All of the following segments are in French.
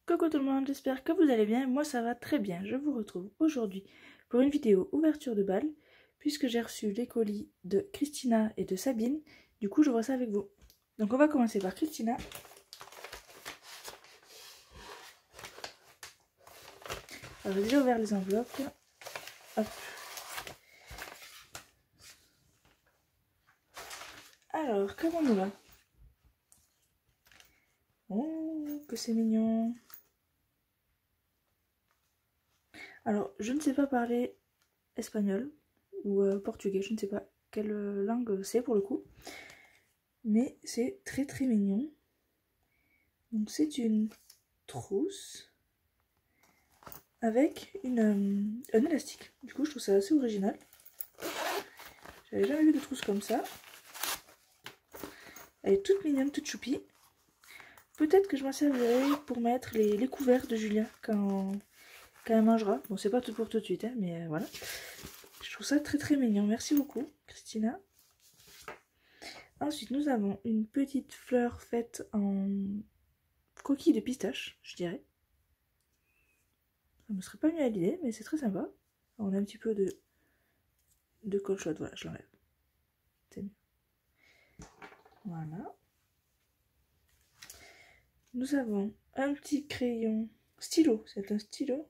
Coucou tout le monde, j'espère que vous allez bien, moi ça va très bien. Je vous retrouve aujourd'hui pour une vidéo ouverture de bal, puisque j'ai reçu les colis de Christina et de Sabine. Du coup je vois ça avec vous. Donc on va commencer par Christina. Alors j'ai déjà ouvert les enveloppes. Hop. Alors comment nous va? Oh que c'est mignon. Alors je ne sais pas parler espagnol ou portugais, je ne sais pas quelle langue c'est pour le coup. Mais c'est très très mignon. Donc c'est une trousse avec un élastique. Du coup je trouve ça assez original. J'avais jamais vu de trousse comme ça. Elle est toute mignonne, toute choupie. Peut-être que je m'en servirai pour mettre les couverts de Julia quand elle mangera. Bon c'est pas tout pour tout de suite hein, mais voilà. Je trouve ça très très mignon. Merci beaucoup Christina. Ensuite nous avons une petite fleur faite en coquille de pistache, je dirais. Ça me serait pas venu à l'idée, mais c'est très sympa. On a un petit peu de colchotte, voilà, je l'enlève. C'est mieux. Voilà. Nous avons un petit crayon stylo, c'est un stylo.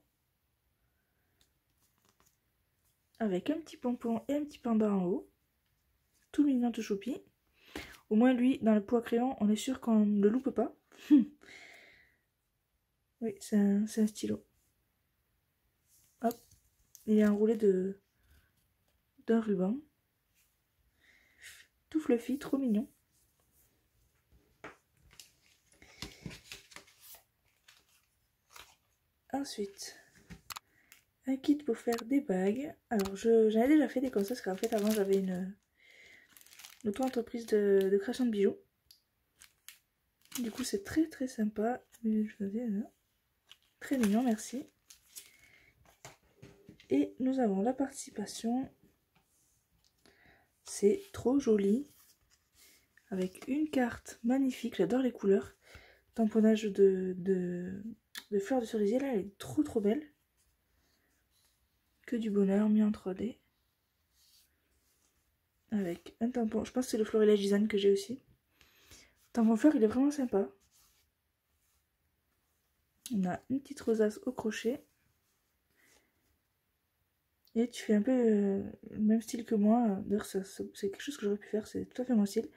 Avec un petit pompon et un petit panda en haut. Tout mignon, tout choupi. Au moins lui, dans le pot à crayon, on est sûr qu'on ne le loupe pas. Oui, c'est un stylo. Hop, il est enroulé d'un ruban. Tout fluffy, trop mignon. Ensuite, un kit pour faire des bagues. Alors, j'en ai déjà fait des comme ça, parce qu'en fait, avant, j'avais une auto-entreprise de création de bijoux. Du coup, c'est très très sympa. Très mignon, merci. Et nous avons la participation. C'est trop joli. Avec une carte magnifique, j'adore les couleurs. Tamponnage de fleurs de cerisier, là, elle est trop trop belle. Que du bonheur, mis en 3D. Avec un tampon, je pense que c'est le Florilège Design que j'ai aussi. Le tampon fleur, il est vraiment sympa. On a une petite rosace au crochet. Et tu fais un peu le même style que moi. D'ailleurs, c'est quelque chose que j'aurais pu faire, c'est tout à fait mon style.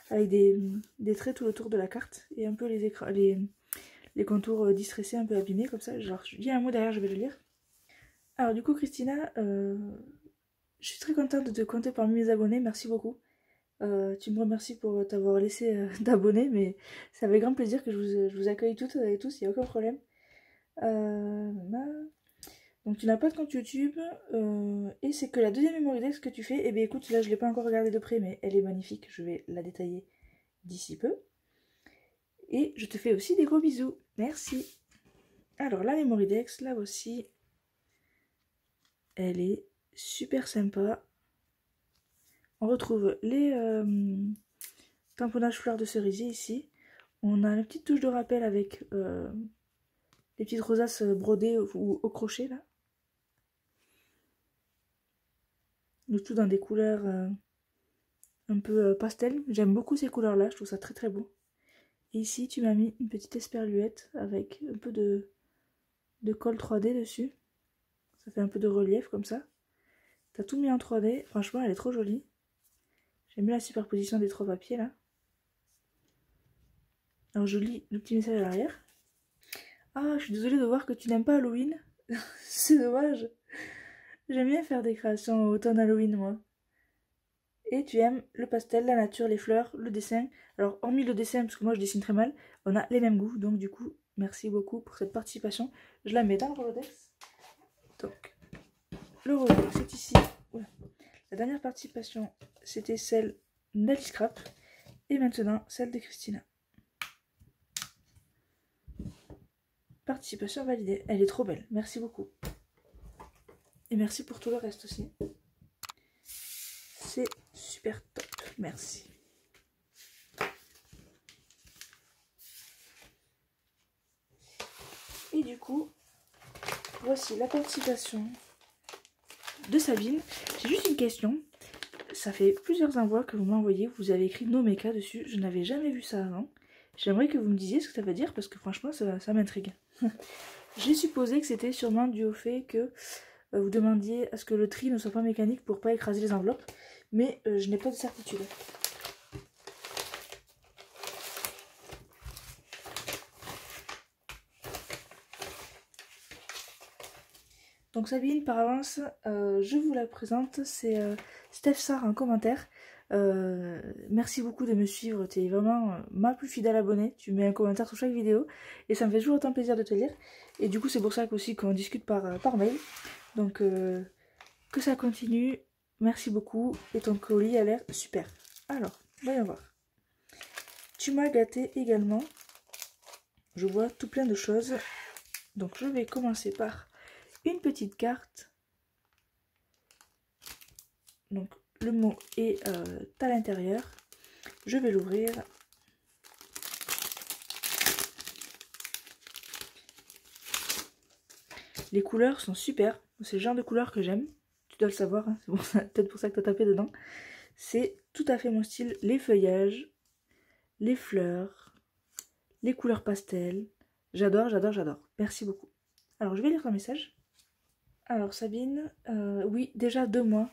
Avec des traits tout autour de la carte. Et un peu les contours distressés, un peu abîmés, comme ça. Genre, il y a un mot derrière, je vais le lire. Alors, du coup, Christina, je suis très contente de te compter parmi mes abonnés. Merci beaucoup. Tu me remercies pour t'avoir laissé t'abonner, mais c'est avec grand plaisir que je vous accueille toutes et tous, il n'y a aucun problème. Donc tu n'as pas de compte YouTube, et c'est que la deuxième Mémoridex que tu fais. Et bien écoute, là je ne l'ai pas encore regardée de près, mais elle est magnifique, je vais la détailler d'ici peu. Et je te fais aussi des gros bisous, merci. Alors la Mémoridex, là aussi, elle est super sympa. On retrouve les tamponnages fleurs de cerisier ici. On a une petite touche de rappel avec les petites rosaces brodées ou au crochet là. Le tout dans des couleurs un peu pastel. J'aime beaucoup ces couleurs là, je trouve ça très très beau. Et ici tu m'as mis une petite esperluette avec un peu de colle 3D dessus. Ça fait un peu de relief comme ça. T'as tout mis en 3D, franchement elle est trop jolie. J'aime bien la superposition des trois papiers là. Alors je lis le petit message à l'arrière. Ah, je suis désolée de voir que tu n'aimes pas Halloween. C'est dommage. J'aime bien faire des créations automne Halloween moi. Et tu aimes le pastel, la nature, les fleurs, le dessin. Alors hormis le dessin, parce que moi je dessine très mal, on a les mêmes goûts. Donc du coup, merci beaucoup pour cette participation. Je la mets dans le Rolodex. Donc, le Rolodex c'est ici. Oula. La dernière participation, c'était celle d'Alice Scrap. Et maintenant, celle de Christina. Participation validée. Elle est trop belle. Merci beaucoup. Et merci pour tout le reste aussi. C'est super top. Merci. du coup, voici la participation de Sabine. J'ai juste une question. Ça fait plusieurs envois que vous m'envoyez. Vous avez écrit Nomeka dessus. Je n'avais jamais vu ça avant. J'aimerais que vous me disiez ce que ça veut dire parce que franchement, ça m'intrigue. J'ai supposé que c'était sûrement dû au fait que vous demandiez à ce que le tri ne soit pas mécanique pour pas écraser les enveloppes. Mais je n'ai pas de certitude. Donc Sabine, par avance, je vous la présente, c'est Steph Sarr en commentaire. Merci beaucoup de me suivre, tu es vraiment ma plus fidèle abonnée, tu mets un commentaire sur chaque vidéo et ça me fait toujours autant plaisir de te lire. Et du coup c'est pour ça aussi qu'on discute par mail. Donc que ça continue, merci beaucoup et ton colis a l'air super. Alors, voyons voir. Tu m'as gâté également, je vois tout plein de choses. Donc je vais commencer par une petite carte. Donc le mot est à l'intérieur. Je vais l'ouvrir. Les couleurs sont super. C'est le genre de couleur que j'aime. Tu dois le savoir, hein. C'est peut-être pour ça que tu as tapé dedans. C'est tout à fait mon style. Les feuillages, les fleurs, les couleurs pastel. J'adore, j'adore, j'adore. Merci beaucoup. Alors je vais lire ton message. Alors Sabine, oui, déjà 2 mois,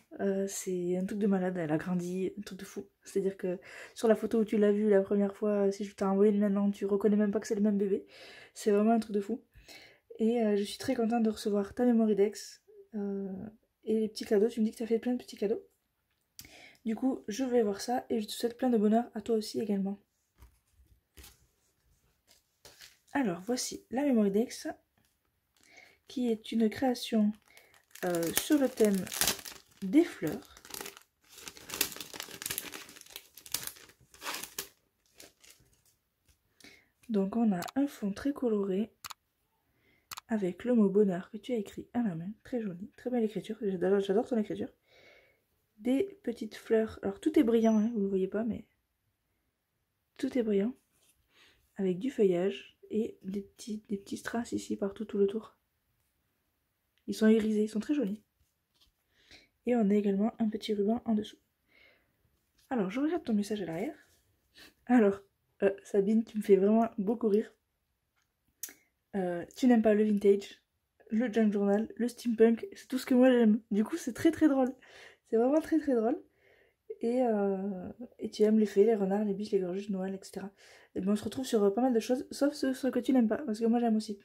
c'est un truc de malade, elle a grandi, un truc de fou. C'est-à-dire que sur la photo où tu l'as vue la première fois, si je t'ai envoyé maintenant, tu reconnais même pas que c'est le même bébé. C'est vraiment un truc de fou. Et je suis très contente de recevoir ta Mémoridex et les petits cadeaux. Tu me dis que tu as fait plein de petits cadeaux. Du coup, je vais voir ça et je te souhaite plein de bonheur à toi aussi également. Alors, voici la Mémoridex, qui est une création sur le thème des fleurs. Donc on a un fond très coloré avec le mot bonheur que tu as écrit à la main. Très joli, très belle écriture, j'adore ton écriture. Des petites fleurs, alors tout est brillant, hein, vous ne le voyez pas, mais tout est brillant. Avec du feuillage et des petits strass ici partout tout le tour. Ils sont irisés, ils sont très jolis. Et on a également un petit ruban en dessous. Alors je regarde ton message à l'arrière. Alors, Sabine, tu me fais vraiment beaucoup rire. Tu n'aimes pas le vintage, le junk journal, le steampunk, c'est tout ce que moi j'aime. Du coup, c'est très très drôle. C'est vraiment très très drôle. Et tu aimes les fées, les renards, les biches, les gorges, Noël, etc. Et bien on se retrouve sur pas mal de choses, sauf ce que tu n'aimes pas, parce que moi j'aime aussi.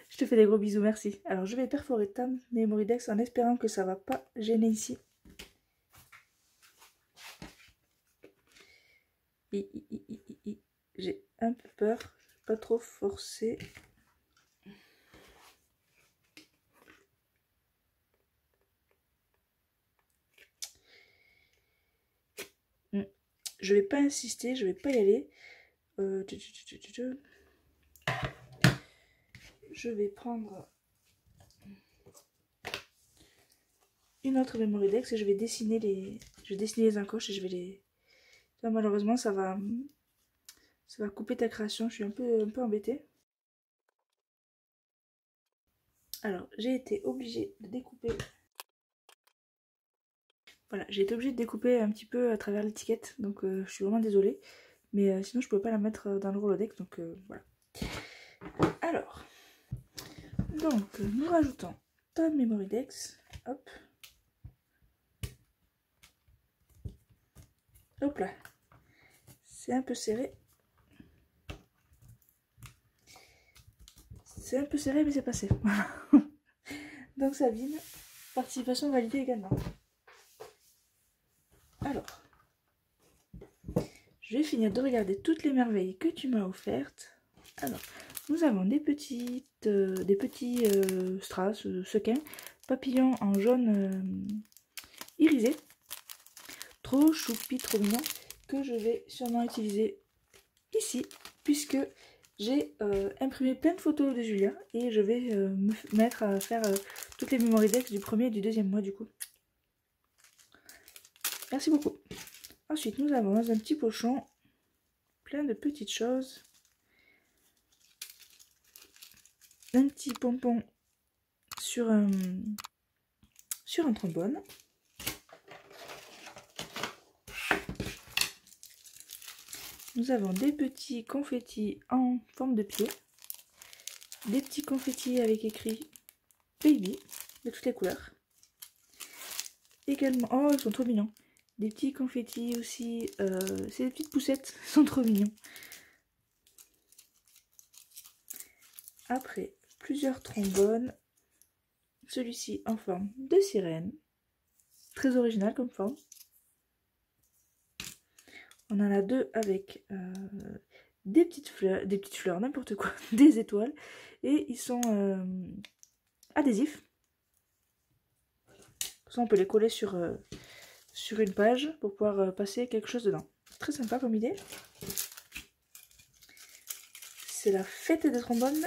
Je te fais des gros bisous, merci. Alors je vais perforer ta Mémoridex en espérant que ça va pas gêner ici. J'ai un peu peur, pas trop forcer. Je vais pas insister, je vais pas y aller. Je vais prendre une autre Mémoridex et je vais dessiner les encoches et je vais les... Là, malheureusement, ça va couper ta création. Je suis un peu embêtée. Alors, j'ai été obligée de découper. Voilà, j'ai été obligée de découper un petit peu à travers l'étiquette, donc je suis vraiment désolée. Mais sinon, je ne pouvais pas la mettre dans le Rolodex, donc voilà. Alors, donc nous rajoutons ta Mémoridex. Hop. Hop là. C'est un peu serré. C'est un peu serré, mais c'est passé. Voilà. Donc Sabine, participation validée également. Alors, je vais finir de regarder toutes les merveilles que tu m'as offertes. Alors, nous avons des petits strass, sequins, papillons en jaune irisé. Trop choupi, trop mignon, que je vais sûrement utiliser ici, puisque j'ai imprimé plein de photos de Julia et je vais me mettre à faire toutes les Mémoridex du premier et du deuxième mois du coup. Merci beaucoup. Ensuite, nous avons dans un petit pochon plein de petites choses. un petit pompon sur un trombone. Nous avons des petits confettis en forme de pied. Des petits confettis avec écrit Baby de toutes les couleurs. Également, oh ils sont trop mignons. Des petits confettis aussi, c'est des petites poussettes, ils sont trop mignons. Après, plusieurs trombones. Celui-ci en forme de sirène. Très original comme forme. On en a deux avec des petites fleurs, n'importe quoi, des étoiles. Et ils sont adhésifs. Ça, on peut les coller sur une page pour pouvoir passer quelque chose dedans. Très sympa comme idée. C'est la fête des trombones.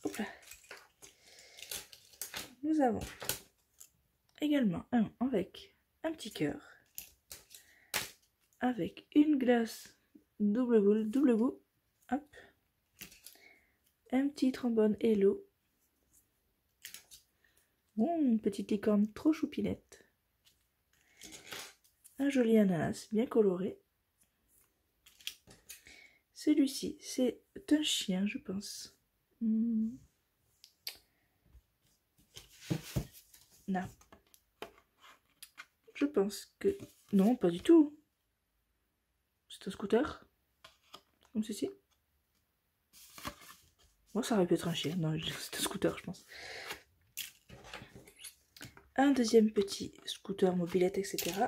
Hop là. Nous avons également un avec un petit cœur. Avec une glace double boule, double goût. Hop. Un petit trombone Hello. Une petite licorne trop choupinette. Un joli ananas bien coloré. Celui-ci, c'est un chien, je pense. Non. Je pense que... Non, pas du tout. C'est un scooter. Comme ceci. Moi, ça aurait pu être un chien. Non, c'est un scooter, je pense. Un deuxième petit scooter, mobilette, etc.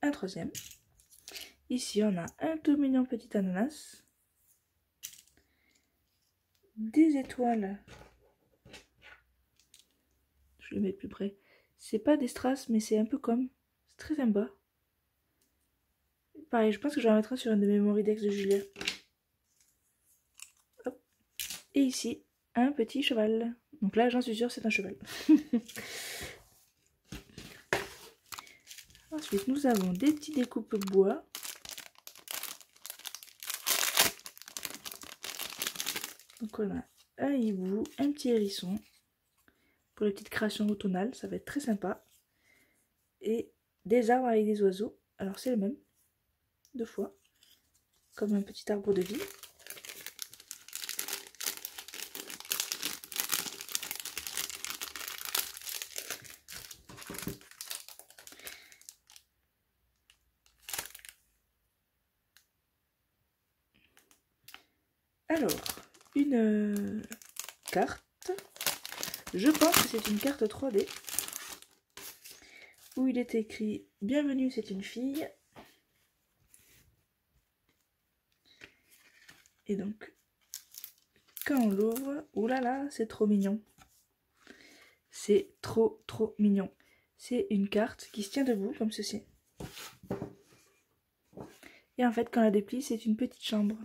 Un troisième. Ici, on a un tout mignon petit ananas. Des étoiles. Je le mets plus près. C'est pas des strass, mais c'est un peu comme. C'est très sympa. Pareil, je pense que je vais en mettre un sur une de mes Moridex de Julia. Hop. Et ici, un petit cheval. Donc là, j'en suis sûre, c'est un cheval. Ensuite, nous avons des petits découpes bois. Donc on a un hibou, un petit hérisson. Pour les petites créations automnales, ça va être très sympa. Et des arbres avec des oiseaux. Alors c'est le même. 2 fois. Comme un petit arbre de vie. Alors, une carte. Je pense que c'est une carte 3D. Où il est écrit « Bienvenue, c'est une fille ». Et donc, quand on l'ouvre, oulala, c'est trop mignon. C'est trop mignon. C'est une carte qui se tient debout, comme ceci. Et en fait, quand on la déplie, c'est une petite chambre.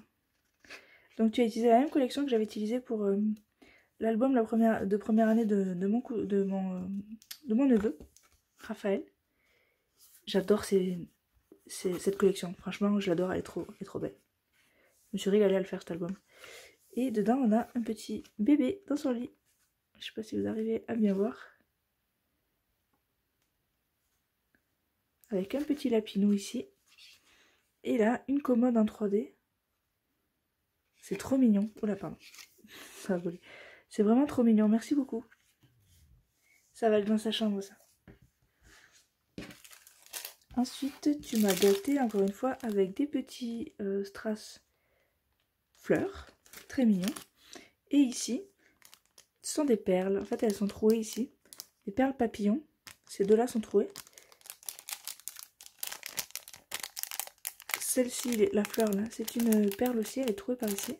Donc tu as utilisé la même collection que j'avais utilisée pour l'album de première année de mon neveu, Raphaël. J'adore cette collection. Franchement, je l'adore, elle est trop belle. Je me suis régalée à le faire, cet album. Et dedans, on a un petit bébé dans son lit. Je sais pas si vous arrivez à bien voir. Avec un petit lapinou ici. Et là, une commode en 3D. C'est trop mignon. Oh là, pardon. Ça a volé. C'est vraiment trop mignon. Merci beaucoup. Ça va être dans sa chambre, ça. Ensuite, tu m'as gâté encore une fois avec des petits strass fleurs. Très mignons. Et ici, ce sont des perles. En fait, elles sont trouées ici. Des perles papillons. Ces deux-là sont trouées. Celle-ci, la fleur là, c'est une perle aussi. Elle est trouée par ici.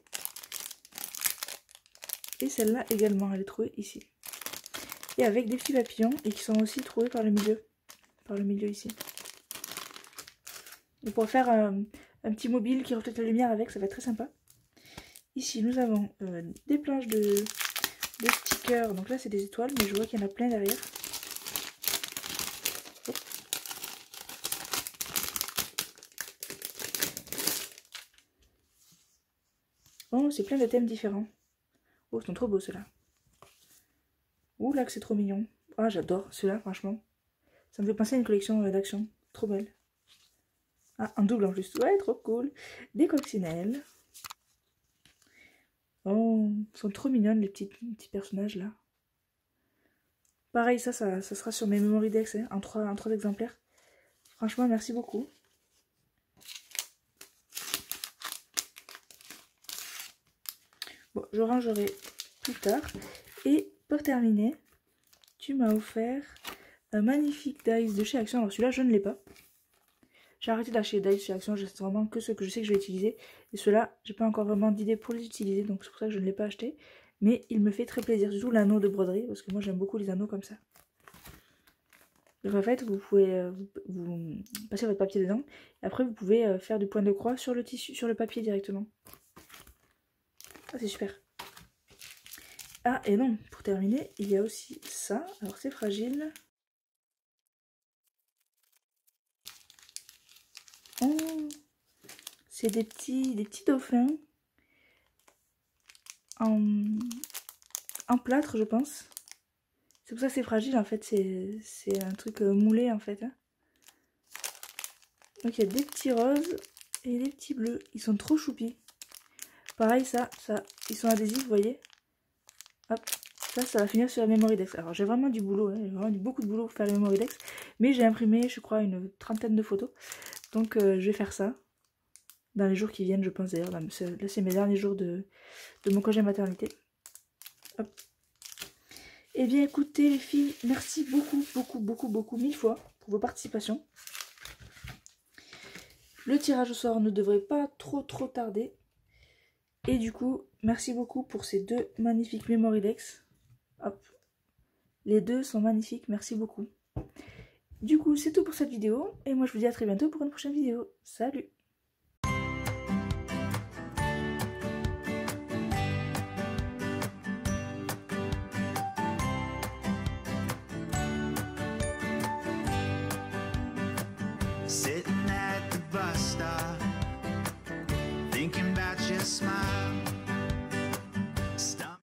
Et celle-là également, elle est trouée ici. Et avec des petits papillons et qui sont aussi troués par le milieu. Par le milieu ici. On pourra faire un petit mobile qui reflète la lumière avec, ça va être très sympa. Ici, nous avons des planches de stickers. Donc là, c'est des étoiles, mais je vois qu'il y en a plein derrière. Hop. c'est plein de thèmes différents. Oh, ils sont trop beaux ceux-là. Ouh là que c'est trop mignon. Ah, j'adore ceux-là, franchement. Ça me fait penser à une collection d'action. Trop belle. Ah, un double en plus. Ouais, trop cool. Des coccinelles. Oh, ils sont trop mignonnes les petits personnages là. Pareil, ça sera sur mes Memory Dex, hein, en 3 exemplaires. Franchement, merci beaucoup. Bon, je rangerai plus tard. Et pour terminer, tu m'as offert un magnifique dice de chez Action. Alors celui-là, je ne l'ai pas. J'ai arrêté d'acheter des dice chez Action, j'ai vraiment que ceux que je sais que je vais utiliser. Et ceux-là, j'ai pas encore vraiment d'idée pour les utiliser, donc c'est pour ça que je ne l'ai pas acheté. Mais il me fait très plaisir, surtout l'anneau de broderie, parce que moi j'aime beaucoup les anneaux comme ça. Donc en fait, vous pouvez vous passer votre papier dedans, et après vous pouvez faire du point de croix sur le tissu, sur le papier directement. Ah, c'est super. Ah, et non, pour terminer, il y a aussi ça. Alors c'est fragile. Oh, c'est des petits dauphins en plâtre, je pense. C'est pour ça que c'est fragile, en fait. C'est un truc moulé, en fait. Hein. Donc il y a des petits roses et des petits bleus. Ils sont trop choupis. Pareil, ça, ils sont adhésifs, vous voyez. Hop, ça va finir sur la Memory Dex. Alors j'ai vraiment du boulot, hein, j'ai vraiment beaucoup de boulot pour faire la Memory Dex. Mais j'ai imprimé, je crois, une 30aine de photos. Donc je vais faire ça dans les jours qui viennent, je pense d'ailleurs. Là, c'est mes derniers jours de mon congé maternité. Hop. Eh bien écoutez les filles, merci beaucoup, 1000 fois pour vos participations. Le tirage au sort ne devrait pas trop tarder. Et du coup, merci beaucoup pour ces deux magnifiques Memory Dex. Hop. Les deux sont magnifiques, merci beaucoup. Du coup, c'est tout pour cette vidéo. Et moi, je vous dis à très bientôt pour une prochaine vidéo. Salut!